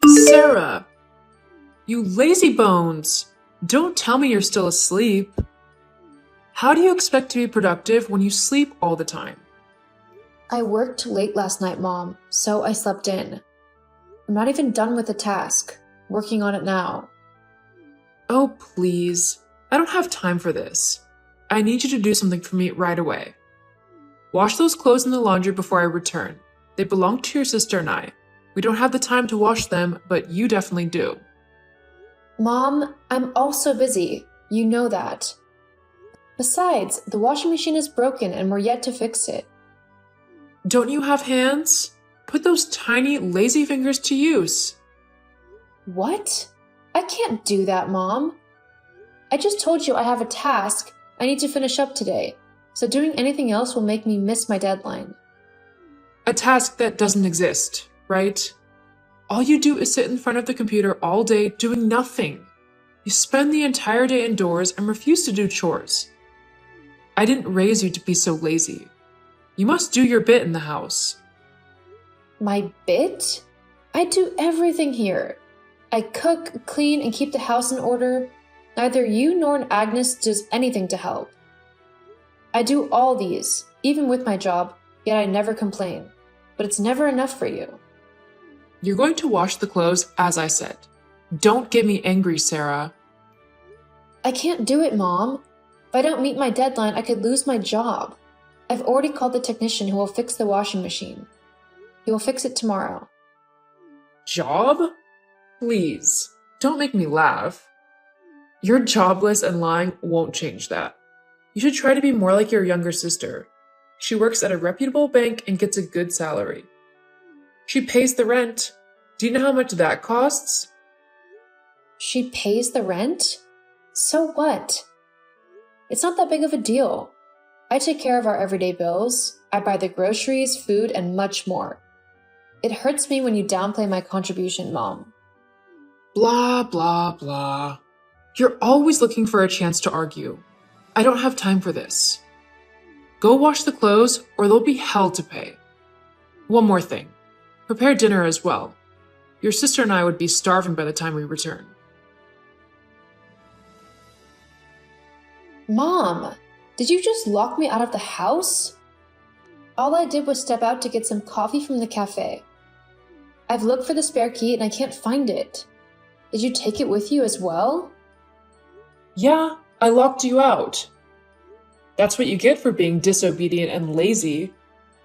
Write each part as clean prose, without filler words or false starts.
Sarah, you lazy bones! Don't tell me you're still asleep. How do you expect to be productive when you sleep all the time? I worked late last night, Mom, so I slept in. I'm not even done with the task. Working on it now. Oh, please. I don't have time for this. I need you to do something for me right away. Wash those clothes in the laundry before I return. They belong to your sister and I. We don't have the time to wash them, but you definitely do. Mom, I'm also busy. You know that. Besides, the washing machine is broken and we're yet to fix it. Don't you have hands? Put those tiny, lazy fingers to use. What? I can't do that, Mom. I just told you I have a task I need to finish up today, so doing anything else will make me miss my deadline. A task that doesn't exist, right? All you do is sit in front of the computer all day doing nothing. You spend the entire day indoors and refuse to do chores. I didn't raise you to be so lazy. You must do your bit in the house. My bit? I do everything here. I cook, clean, and keep the house in order. Neither you nor Agnes does anything to help. I do all these, even with my job, yet I never complain. But it's never enough for you. You're going to wash the clothes, as I said. Don't get me angry, Sarah. I can't do it, Mom. If I don't meet my deadline, I could lose my job. I've already called the technician who will fix the washing machine. He will fix it tomorrow. Job? Please, don't make me laugh. You're jobless and lying won't change that. You should try to be more like your younger sister. She works at a reputable bank and gets a good salary. She pays the rent. Do you know how much that costs? She pays the rent? So what? It's not that big of a deal. I take care of our everyday bills. I buy the groceries, food, and much more. It hurts me when you downplay my contribution, Mom. Blah, blah, blah. You're always looking for a chance to argue. I don't have time for this. Go wash the clothes or there'll be hell to pay. One more thing. Prepare dinner as well. Your sister and I would be starving by the time we return. Mom, did you just lock me out of the house? All I did was step out to get some coffee from the cafe. I've looked for the spare key and I can't find it. Did you take it with you as well? Yeah, I locked you out. That's what you get for being disobedient and lazy.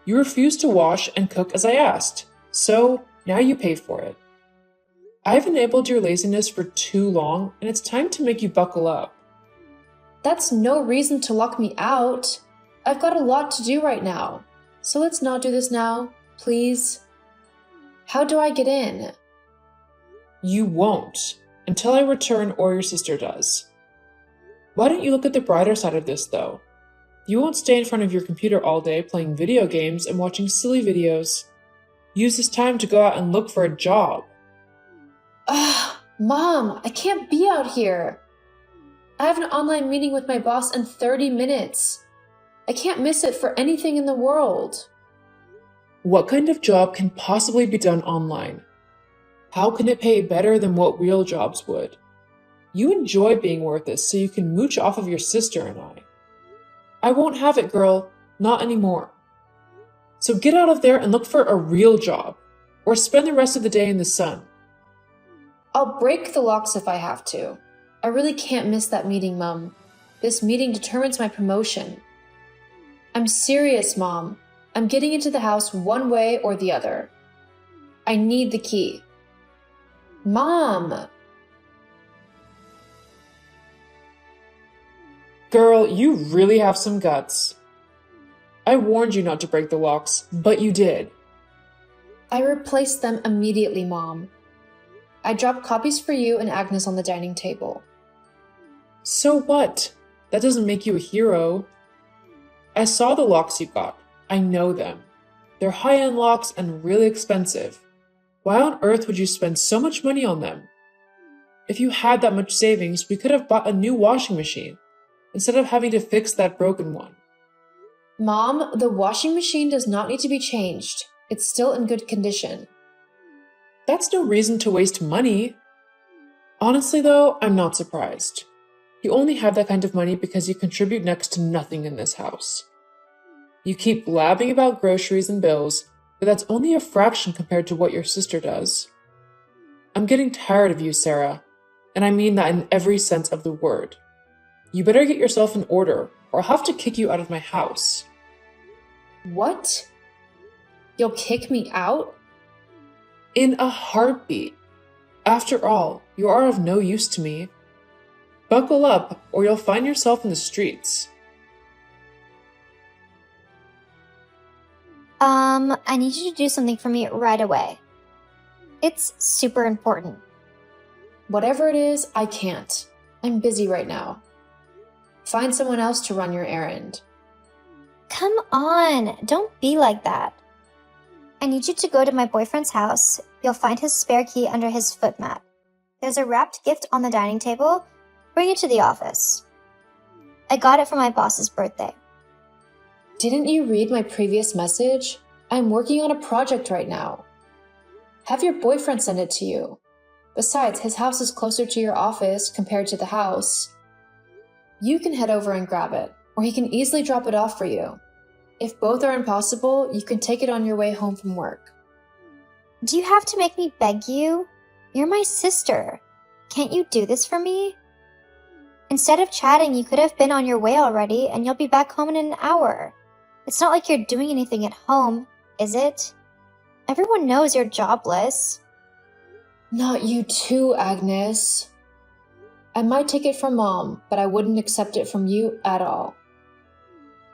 You refused to wash and cook as I asked, so now you pay for it. I've enabled your laziness for too long, and it's time to make you buckle up. That's no reason to lock me out. I've got a lot to do right now. So let's not do this now, please. How do I get in? You won't, until I return or your sister does. Why don't you look at the brighter side of this, though? You won't stay in front of your computer all day playing video games and watching silly videos. Use this time to go out and look for a job. Ugh, Mom, I can't be out here. I have an online meeting with my boss in 30 minutes. I can't miss it for anything in the world. What kind of job can possibly be done online? How can it pay better than what real jobs would? You enjoy being worthless so you can mooch off of your sister and I. I won't have it, girl. Not anymore. So get out of there and look for a real job, or spend the rest of the day in the sun. I'll break the locks if I have to. I really can't miss that meeting, Mom. This meeting determines my promotion. I'm serious, Mom. I'm getting into the house one way or the other. I need the key. Mom! Girl, you really have some guts. I warned you not to break the locks, but you did. I replaced them immediately, Mom. I dropped copies for you and Agnes on the dining table. So what? That doesn't make you a hero. I saw the locks you got. I know them. They're high-end locks and really expensive. Why on earth would you spend so much money on them? If you had that much savings, we could have bought a new washing machine, instead of having to fix that broken one. Mom, the washing machine does not need to be changed. It's still in good condition. That's no reason to waste money. Honestly, though, I'm not surprised. You only have that kind of money because you contribute next to nothing in this house. You keep blabbing about groceries and bills, but that's only a fraction compared to what your sister does. I'm getting tired of you, Sarah, and I mean that in every sense of the word. You better get yourself in order, or I'll have to kick you out of my house. What? You'll kick me out? In a heartbeat. After all, you are of no use to me. Buckle up, or you'll find yourself in the streets. I need you to do something for me right away. It's super important. Whatever it is, I can't. I'm busy right now. Find someone else to run your errand. Come on, don't be like that. I need you to go to my boyfriend's house. You'll find his spare key under his foot mat. There's a wrapped gift on the dining table. Bring it to the office. I got it for my boss's birthday. Didn't you read my previous message? I'm working on a project right now. Have your boyfriend send it to you. Besides, his house is closer to your office compared to the house. You can head over and grab it, or he can easily drop it off for you. If both are impossible, you can take it on your way home from work. Do you have to make me beg you? You're my sister. Can't you do this for me? Instead of chatting, you could have been on your way already, and you'll be back home in an hour. It's not like you're doing anything at home, is it? Everyone knows you're jobless. Not you too, Agnes. I might take it from Mom, but I wouldn't accept it from you at all.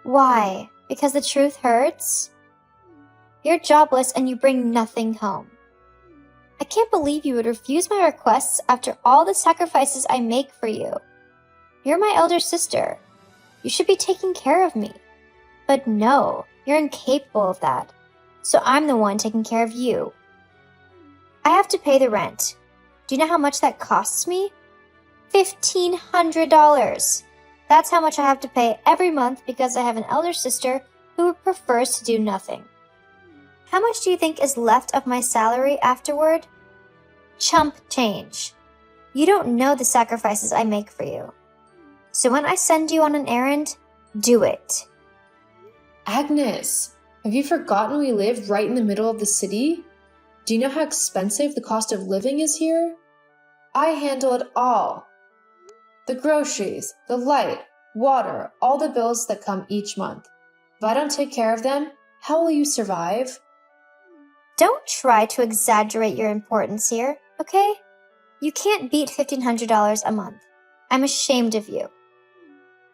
Why? Because the truth hurts? You're jobless and you bring nothing home. I can't believe you would refuse my requests after all the sacrifices I make for you. You're my elder sister. You should be taking care of me. But no, you're incapable of that. So I'm the one taking care of you. I have to pay the rent. Do you know how much that costs me? $1,500. That's how much I have to pay every month because I have an elder sister who prefers to do nothing. How much do you think is left of my salary afterward? Chump change. You don't know the sacrifices I make for you. So when I send you on an errand, do it. Agnes, have you forgotten we live right in the middle of the city? Do you know how expensive the cost of living is here? I handle it all. The groceries, the light, water, all the bills that come each month. If I don't take care of them, how will you survive? Don't try to exaggerate your importance here, okay? You can't beat $1,500 a month. I'm ashamed of you.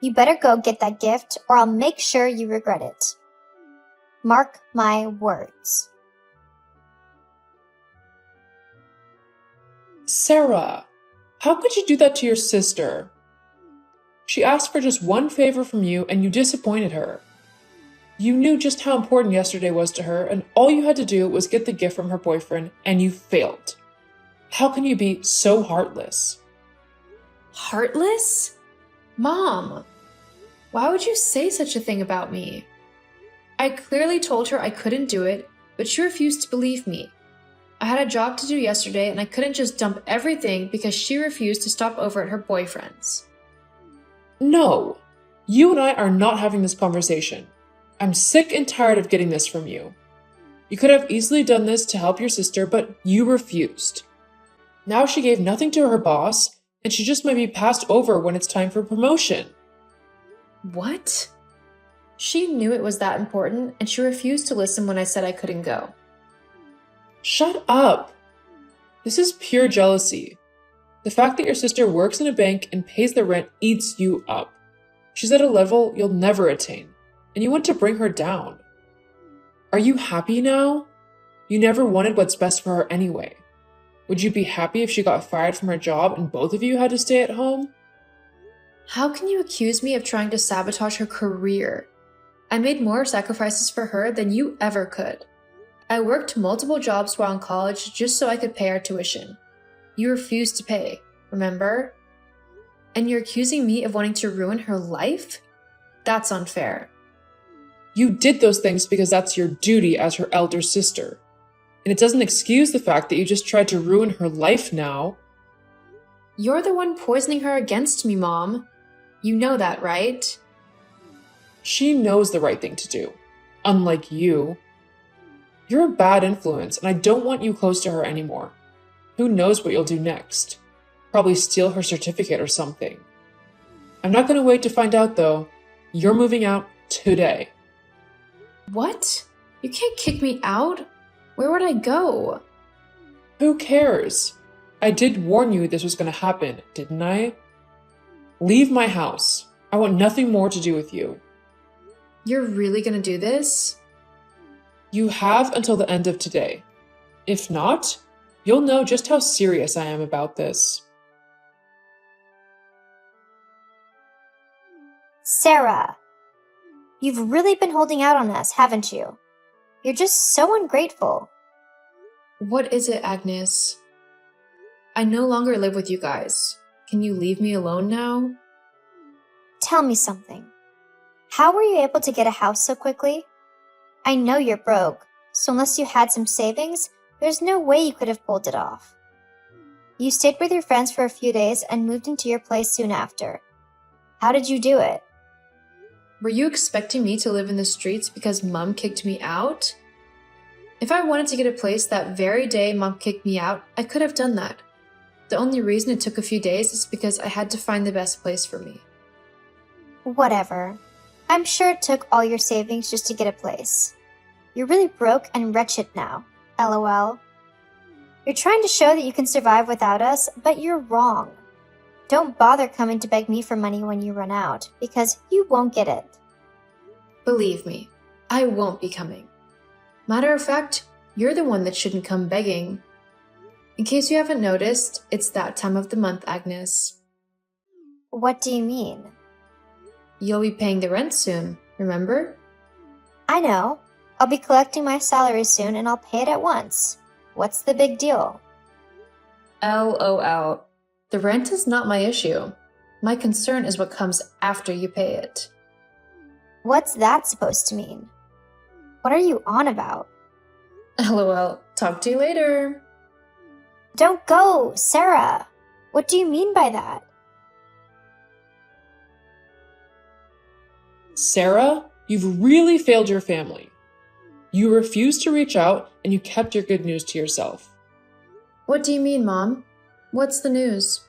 You better go get that gift or I'll make sure you regret it. Mark my words. Sarah, how could you do that to your sister? She asked for just one favor from you and you disappointed her. You knew just how important yesterday was to her, and all you had to do was get the gift from her boyfriend, and you failed. How can you be so heartless? Heartless? Mom, why would you say such a thing about me? I clearly told her I couldn't do it, but she refused to believe me. I had a job to do yesterday, and I couldn't just dump everything because she refused to stop over at her boyfriend's. No, you and I are not having this conversation. I'm sick and tired of getting this from you. You could have easily done this to help your sister, but you refused. Now she gave nothing to her boss, and she just might be passed over when it's time for promotion. What? She knew it was that important, and she refused to listen when I said I couldn't go. Shut up. This is pure jealousy. The fact that your sister works in a bank and pays the rent eats you up. She's at a level you'll never attain, and you want to bring her down. Are you happy now? You never wanted what's best for her anyway. Would you be happy if she got fired from her job and both of you had to stay at home? How can you accuse me of trying to sabotage her career? I made more sacrifices for her than you ever could. I worked multiple jobs while in college just so I could pay her tuition. You refused to pay, remember? And you're accusing me of wanting to ruin her life? That's unfair. You did those things because that's your duty as her elder sister. And it doesn't excuse the fact that you just tried to ruin her life now. You're the one poisoning her against me, Mom. You know that, right? She knows the right thing to do, unlike you. You're a bad influence, and I don't want you close to her anymore. Who knows what you'll do next? Probably steal her certificate or something. I'm not going to wait to find out, though. You're moving out today. What? You can't kick me out? Where would I go? Who cares? I did warn you this was going to happen, didn't I? Leave my house. I want nothing more to do with you. You're really gonna do this? You have until the end of today. If not, you'll know just how serious I am about this. Sarah, you've really been holding out on us, haven't you? You're just so ungrateful. What is it, Agnes? I no longer live with you guys. Can you leave me alone now? Tell me something. How were you able to get a house so quickly? I know you're broke, so unless you had some savings, there's no way you could have pulled it off. You stayed with your friends for a few days and moved into your place soon after. How did you do it? Were you expecting me to live in the streets because Mom kicked me out? If I wanted to get a place that very day Mom kicked me out, I could have done that. The only reason it took a few days is because I had to find the best place for me. Whatever. I'm sure it took all your savings just to get a place. You're really broke and wretched now. LOL. You're trying to show that you can survive without us, but you're wrong. Don't bother coming to beg me for money when you run out, because you won't get it. Believe me, I won't be coming. Matter of fact, you're the one that shouldn't come begging. In case you haven't noticed, it's that time of the month, Agnes. What do you mean? You'll be paying the rent soon, remember? I know. I'll be collecting my salary soon and I'll pay it at once. What's the big deal? LOL. The rent is not my issue. My concern is what comes after you pay it. What's that supposed to mean? What are you on about? LOL. Talk to you later. Don't go, Sarah. What do you mean by that? Sarah, you've really failed your family. You refused to reach out and you kept your good news to yourself. What do you mean, Mom? What's the news?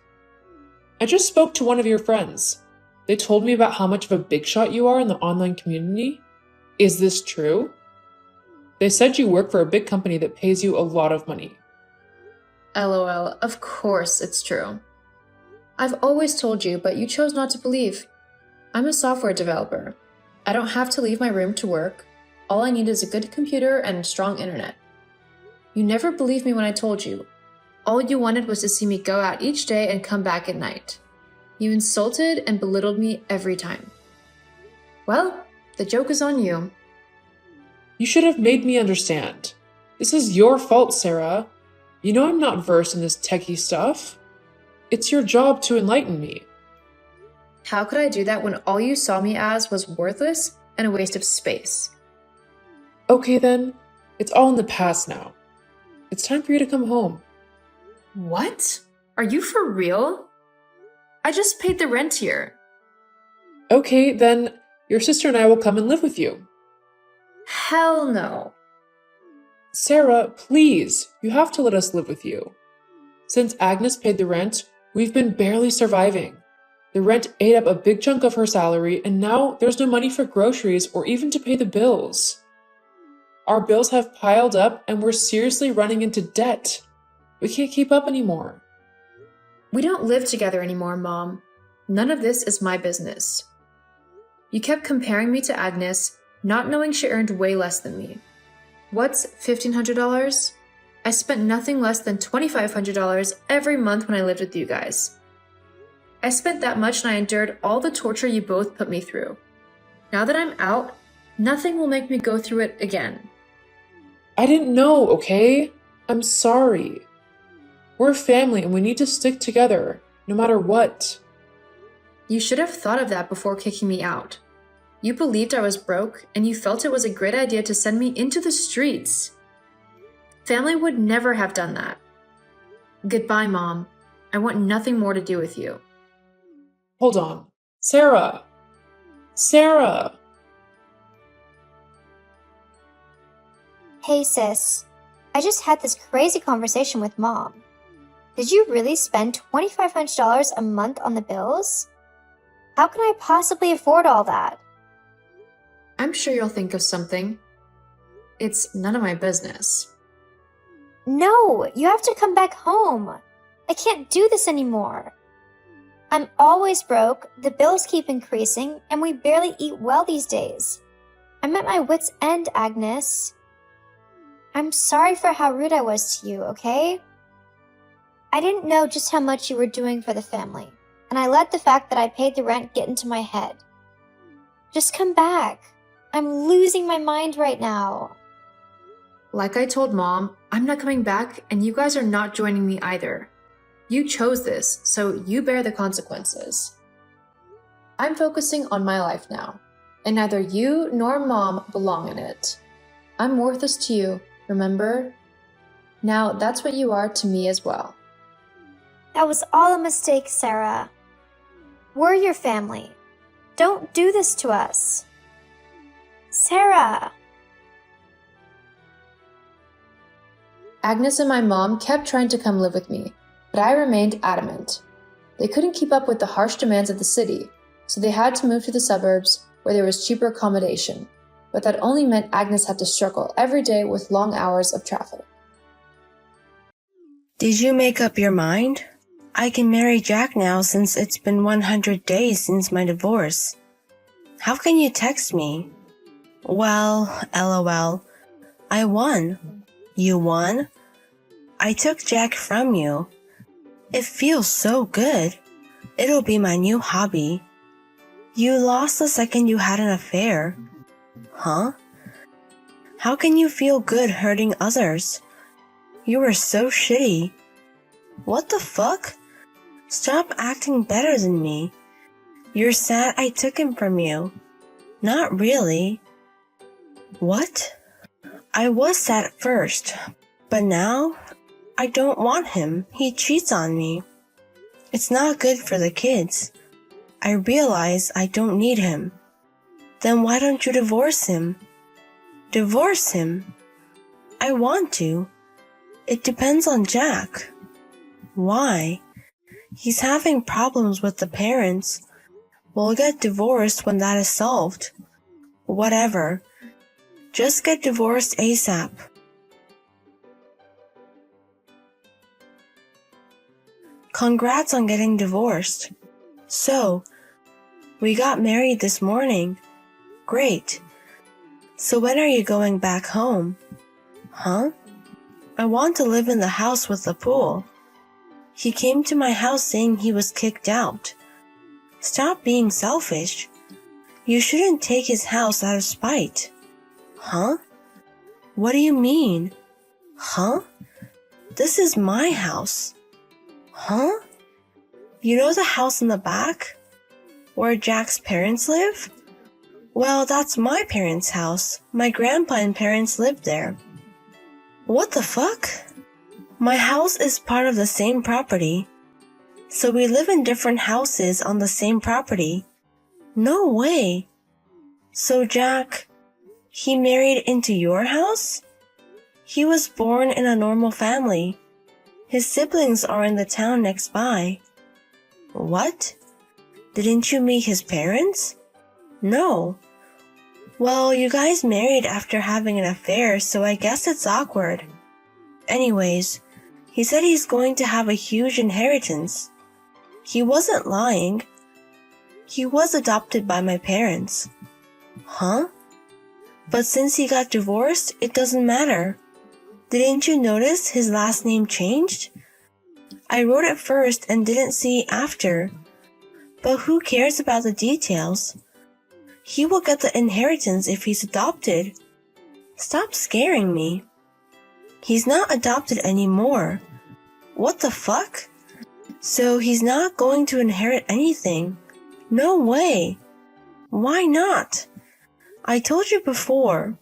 I just spoke to one of your friends. They told me about how much of a big shot you are in the online community. Is this true? They said you work for a big company that pays you a lot of money. LOL, of course it's true. I've always told you, but you chose not to believe. I'm a software developer. I don't have to leave my room to work. All I need is a good computer and strong internet. You never believed me when I told you. All you wanted was to see me go out each day and come back at night. You insulted and belittled me every time. Well, the joke is on you. You should have made me understand. This is your fault, Sarah. You know I'm not versed in this techie stuff. It's your job to enlighten me. How could I do that when all you saw me as was worthless and a waste of space? Okay then, it's all in the past now. It's time for you to come home. What? Are you for real? I just paid the rent here. Okay, then your sister and I will come and live with you. Hell no. Sarah, please, you have to let us live with you. Since Agnes paid the rent, we've been barely surviving. The rent ate up a big chunk of her salary, and now there's no money for groceries or even to pay the bills. Our bills have piled up, and we're seriously running into debt. We can't keep up anymore. We don't live together anymore, Mom. None of this is my business. You kept comparing me to Agnes, not knowing she earned way less than me. What's $1,500? I spent nothing less than $2,500 every month when I lived with you guys. I spent that much and I endured all the torture you both put me through. Now that I'm out, nothing will make me go through it again. I didn't know, okay? I'm sorry. We're family and we need to stick together, no matter what. You should have thought of that before kicking me out. You believed I was broke, and you felt it was a great idea to send me into the streets. Family would never have done that. Goodbye, Mom. I want nothing more to do with you. Hold on. Sarah! Sarah! Hey sis, I just had this crazy conversation with Mom. Did you really spend $2,500 a month on the bills? How can I possibly afford all that? I'm sure you'll think of something. It's none of my business. No, you have to come back home. I can't do this anymore. I'm always broke, the bills keep increasing, and we barely eat well these days. I'm at my wit's end, Agnes. I'm sorry for how rude I was to you, okay? I didn't know just how much you were doing for the family, and I let the fact that I paid the rent get into my head. Just come back. I'm losing my mind right now. Like I told Mom, I'm not coming back, and you guys are not joining me either. You chose this, so you bear the consequences. I'm focusing on my life now, and neither you nor Mom belong in it. I'm worthless to you, remember? Now that's what you are to me as well. That was all a mistake, Sarah. We're your family. Don't do this to us. Sarah! Agnes and my mom kept trying to come live with me, but I remained adamant. They couldn't keep up with the harsh demands of the city, so they had to move to the suburbs where there was cheaper accommodation, but that only meant Agnes had to struggle every day with long hours of traffic. Did you make up your mind? I can marry Jack now since it's been 100 days since my divorce. How can you text me? Well, LOL. I won. You won? I took Jack from you. It feels so good. It'll be my new hobby. You lost the second you had an affair. Huh? How can you feel good hurting others? You were so shitty. What the fuck? Stop acting better than me. You're sad I took him from you. Not really. What? I was sad at first, but now I don't want him. He cheats on me. It's not good for the kids. I realize I don't need him. Then why don't you divorce him? Divorce him? I want to. It depends on Jack. Why? He's having problems with the parents. We'll get divorced when that is solved. Whatever. Just get divorced ASAP. Congrats on getting divorced. So, we got married this morning. Great. So when are you going back home? Huh? I want to live in the house with the pool. He came to my house saying he was kicked out. Stop being selfish. You shouldn't take his house out of spite. Huh? What do you mean? Huh? This is my house. Huh? You know the house in the back? Where Jack's parents live? Well, that's my parents' house. My grandpa and parents lived there. What the fuck? My house is part of the same property. So we live in different houses on the same property. No way. So Jack, he married into your house? He was born in a normal family. His siblings are in the town next by. What? Didn't you meet his parents? No. Well, you guys married after having an affair, so I guess it's awkward. Anyways, he said he's going to have a huge inheritance. He wasn't lying. He was adopted by my parents. Huh? But since he got divorced, it doesn't matter. Didn't you notice his last name changed? I wrote it first and didn't see after. But who cares about the details? He will get the inheritance if he's adopted. Stop scaring me. He's not adopted anymore. What the fuck? So he's not going to inherit anything. No way. Why not? I told you before.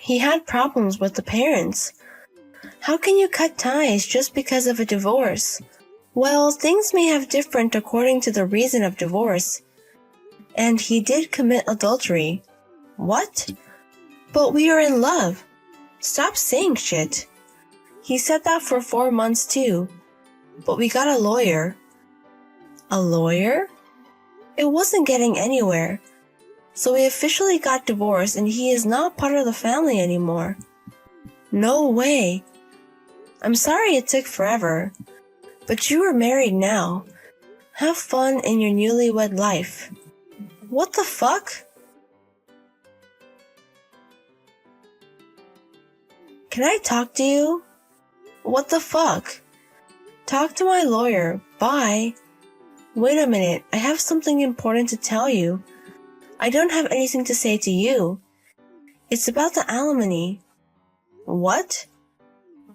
He had problems with the parents. How can you cut ties just because of a divorce? Well, things may have different according to the reason of divorce. And he did commit adultery. What? But we are in love. Stop saying shit. He said that for 4 months too. But we got a lawyer. A lawyer? It wasn't getting anywhere. So we officially got divorced and he is not part of the family anymore. No way. I'm sorry it took forever. But you are married now. Have fun in your newlywed life. What the fuck? Can I talk to you? What the fuck? Talk to my lawyer. Bye. Wait a minute. I have something important to tell you. I don't have anything to say to you. It's about the alimony. What?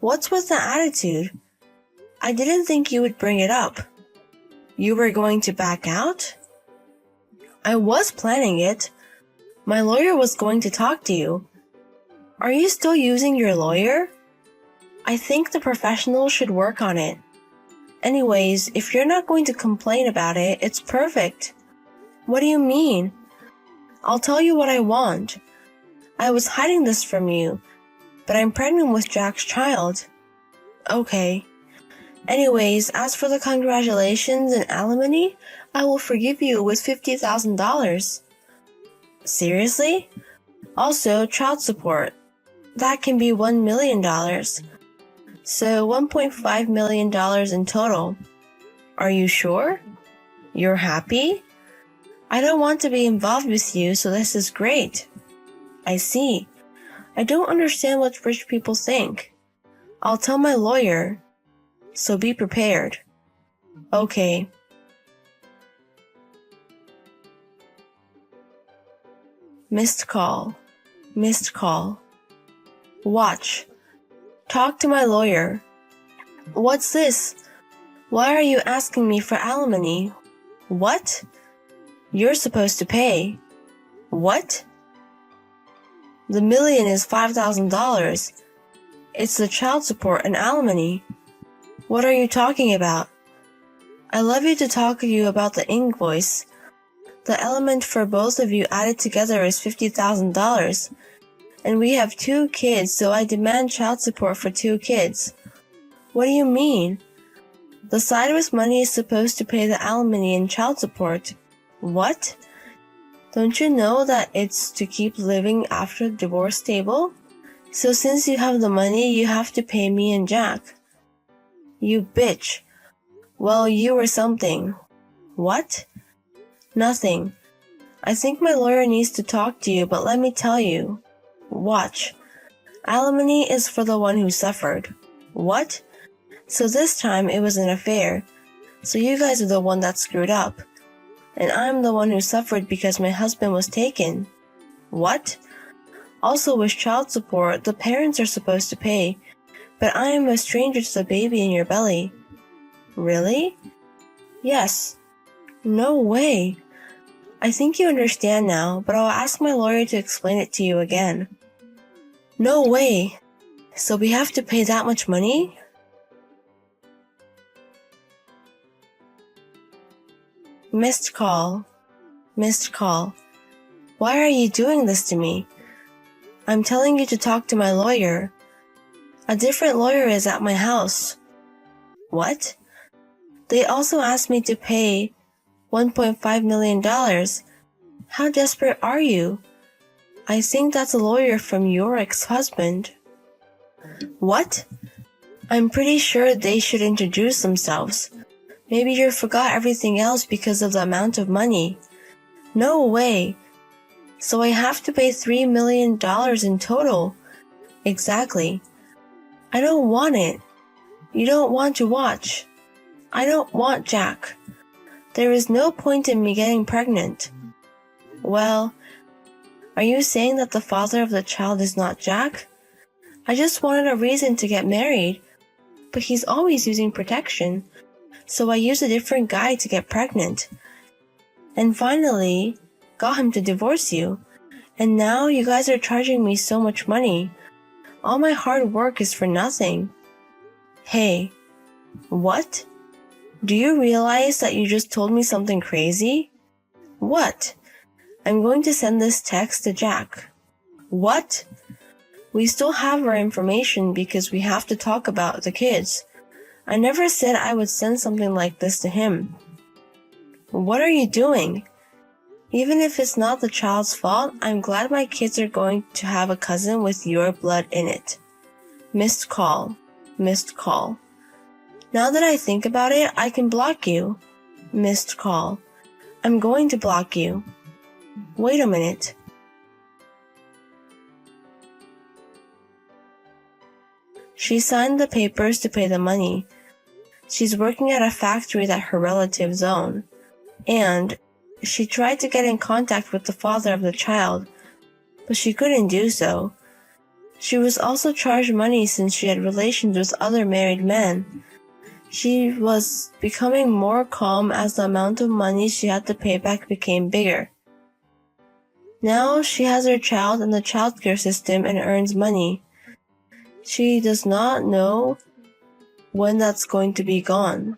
What's with the attitude? I didn't think you would bring it up. You were going to back out? I was planning it. My lawyer was going to talk to you. Are you still using your lawyer? I think the professional should work on it. Anyways, if you're not going to complain about it, it's perfect. What do you mean? I'll tell you what I want. I was hiding this from you, but I'm pregnant with Jack's child. Okay. Anyways, as for the congratulations and alimony, I will forgive you with $50,000. Seriously? Also, child support. That can be $1 million. So $1.5 million in total. Are you sure? You're happy? I don't want to be involved with you, so this is great. I see. I don't understand what rich people think. I'll tell my lawyer. So be prepared. Okay. Missed call. Missed call. Watch. Talk to my lawyer. What's this? Why are you asking me for alimony? What? You're supposed to pay. What? The million is $5,000. It's the child support and alimony. What are you talking about? I love you to talk to you about the invoice. The element for both of you added together is $50,000. And we have 2 kids, so I demand child support for 2 kids. What do you mean? The side with money is supposed to pay the alimony and child support. What? Don't you know that it's to keep living after the divorce stable? So since you have the money, you have to pay me and Jack. You bitch. Well, you were something. What? Nothing. I think my lawyer needs to talk to you, but let me tell you. Watch. Alimony is for the one who suffered. What? So this time it was an affair. So you guys are the one that screwed up. And I'm the one who suffered because my husband was taken. What? Also with child support, the parents are supposed to pay. But I am a stranger to the baby in your belly. Really? Yes. No way. I think you understand now, but I'll ask my lawyer to explain it to you again. No way. So we have to pay that much money? Missed call. Missed call. Why are you doing this to me? I'm telling you to talk to my lawyer. A different lawyer is at my house. What? They also asked me to pay $1.5 million. How desperate are you? I think that's a lawyer from your ex-husband. What? I'm pretty sure they should introduce themselves. Maybe you forgot everything else because of the amount of money. No way. So I have to pay $3 million in total. Exactly. I don't want it. You don't want to watch. I don't want Jack. There is no point in me getting pregnant. Well, are you saying that the father of the child is not Jack? I just wanted a reason to get married, but he's always using protection, so I used a different guy to get pregnant. And finally, got him to divorce you, And now you guys are charging me so much money. All my hard work is for nothing. Hey, what? Do you realize that you just told me something crazy? What? I'm going to send this text to Jack. What? We still have our information because we have to talk about the kids. I never said I would send something like this to him. What are you doing? Even if it's not the child's fault, I'm glad my kids are going to have a cousin with your blood in it. Missed call. Missed call. Now that I think about it, I can block you. Missed call. I'm going to block you. Wait a minute. She signed the papers to pay the money. She's working at a factory that her relatives own. And she tried to get in contact with the father of the child, but she couldn't do so. She was also charged money since she had relations with other married men. She was becoming more calm as the amount of money she had to pay back became bigger. Now she has her child in the childcare system and earns money. She does not know when that's going to be gone.